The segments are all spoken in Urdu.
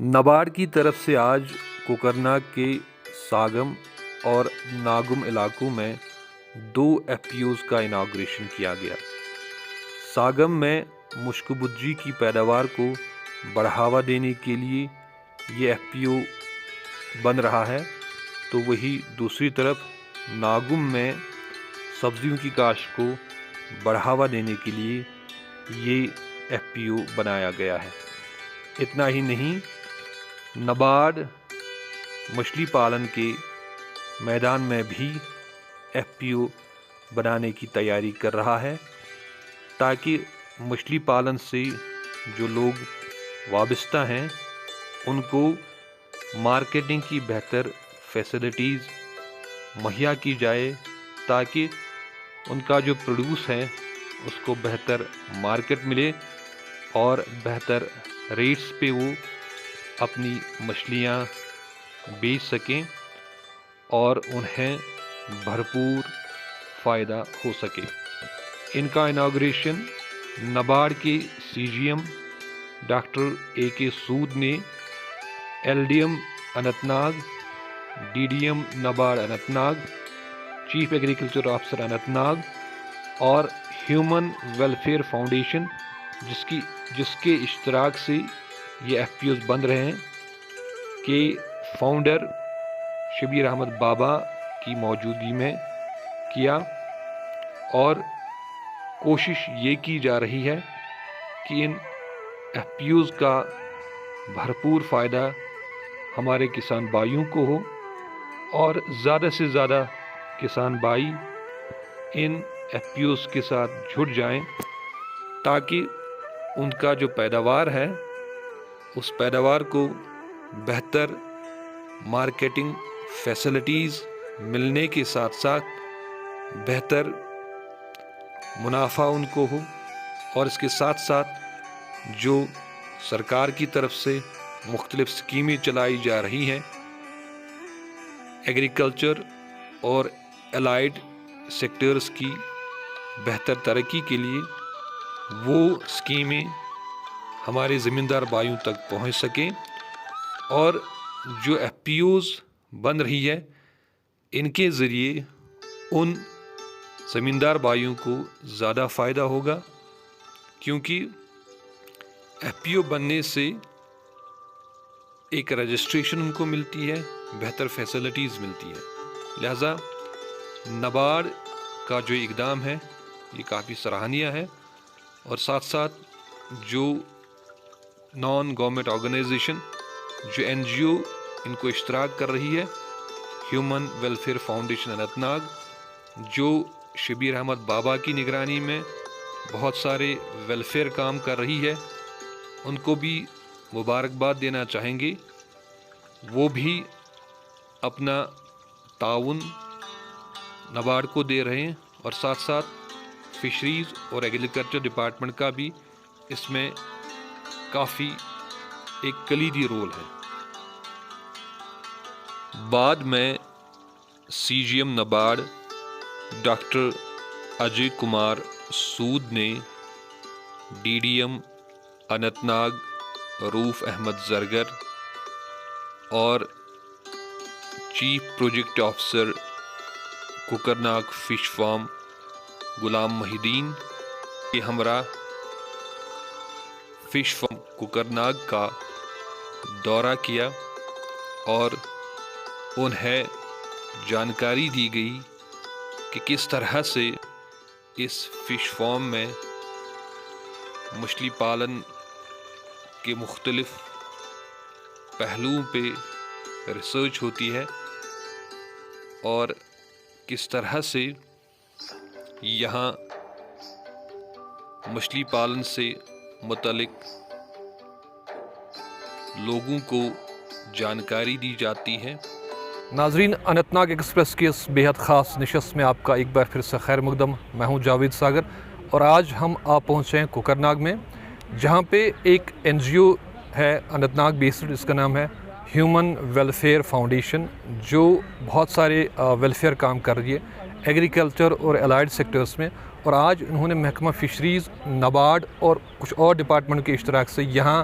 نبارڈ کی طرف سے آج کوکرناگ کے ساگم اور ناگم علاقوں میں 2 FPOs کا اناگوریشن کیا گیا۔ ساگم میں مشک بجری کی پیداوار کو بڑھاوا دینے کے لیے یہ FPO بن رہا ہے، تو وہی دوسری طرف ناگم میں سبزیوں کی کاشت کو بڑھاوا دینے کے لیے یہ FPO بنایا گیا ہے۔ اتنا ہی نہیں، نبارڈ مچھلی پالن کے میدان میں بھی FPO بنانے کی تیاری کر رہا ہے، تاکہ مچھلی پالن سے جو لوگ وابستہ ہیں ان کو مارکیٹنگ کی بہتر فیسلٹیز مہیا کی جائے، تاکہ ان کا جو پروڈیوس ہے اس کو بہتر مارکیٹ ملے اور بہتر ریٹس پہ وہ اپنی مچھلیاں بیچ سکیں اور انہیں بھرپور فائدہ ہو سکے۔ ان کا اناگوریشن نبارڈ کے CGM ڈاکٹر AK سود نے LDM Anant Nag, DDM NABARD Anant Nag, chief agriculture officer Anant Nag اور ہیومن ویلفیئر فاؤنڈیشن جس کے اشتراک سے یہ FPOs بن رہے ہیں کہ فاؤنڈر شبیر احمد بابا کی موجودگی میں کیا، اور کوشش یہ کی جا رہی ہے کہ ان FPOs کا بھرپور فائدہ ہمارے کسان بھائیوں کو ہو اور زیادہ سے زیادہ کسان بھائی ان FPOs کے ساتھ جڑ جائیں، تاکہ ان کا جو پیداوار ہے اس پیداوار کو بہتر مارکیٹنگ فیسلٹیز ملنے کے ساتھ ساتھ بہتر منافع ان کو ہو، اور اس کے ساتھ ساتھ جو سرکار کی طرف سے مختلف اسکیمیں چلائی جا رہی ہیں ایگریکلچر اور الائیڈ سیکٹرز کی بہتر ترقی کے لیے، وہ اسکیمیں ہمارے زمیندار بھائیوں تک پہنچ سکیں، اور جو FPOs بن رہی ہے ان کے ذریعے ان زمیندار بھائیوں کو زیادہ فائدہ ہوگا، کیونکہ FPO بننے سے ایک رجسٹریشن ان کو ملتی ہے، بہتر فیسلٹیز ملتی ہے۔ لہذا نبارڈ کا جو اقدام ہے یہ کافی سراہنیہ ہے، اور ساتھ ساتھ جو نان گورنمنٹ آرگنائزیشن، جو NGO ان کو اشتراک کر رہی ہے، human welfare foundation Anant Nag, جو شبیر احمد بابا کی نگرانی میں بہت سارے ویلفیئر کام کر رہی ہے، ان کو بھی مبارکباد دینا چاہیں گے۔ وہ بھی اپنا تعاون نبارڈ کو دے رہے ہیں، اور ساتھ ساتھ فشریز اور ایگریکلچر ڈپارٹمنٹ کا بھی اس میں کافی ایک کلیدی رول ہے۔ بعد میں CGM نبارڈ ڈاکٹر اجے کمار سود نے DDM اننت ناگ روف احمد زرگر اور chief project officer Kokernag fish farm Ghulam Mohi الدین کے ہمراہ فش فارم کوکرناگ کا دورہ کیا، اور انہیں جانکاری دی گئی کہ کس طرح سے اس فش فارم میں مچھلی پالن کے مختلف پہلوؤں پہ ریسرچ ہوتی ہے، اور کس طرح سے یہاں مچھلی پالن سے متعلق لوگوں کو جانکاری دی جاتی ہے۔ ناظرین، اننت ناگ ایکسپریس کی اس بے حد خاص نشست میں آپ کا ایک بار پھر سے خیر مقدم۔ میں ہوں جاوید ساگر، اور آج ہم پہنچے ہیں کوکرناگ میں، جہاں پہ ایک NGO ہے اننت ناگ بیسڈ، اس کا نام ہے ہیومن ویلفیئر فاؤنڈیشن، جو بہت سارے ویلفیئر کام کر رہی ہے ایگریکلچر اور الائیڈ سیکٹرز میں، اور آج انہوں نے محکمہ فشریز، نبارڈ اور کچھ اور ڈپارٹمنٹ کے اشتراک سے یہاں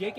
JK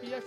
PF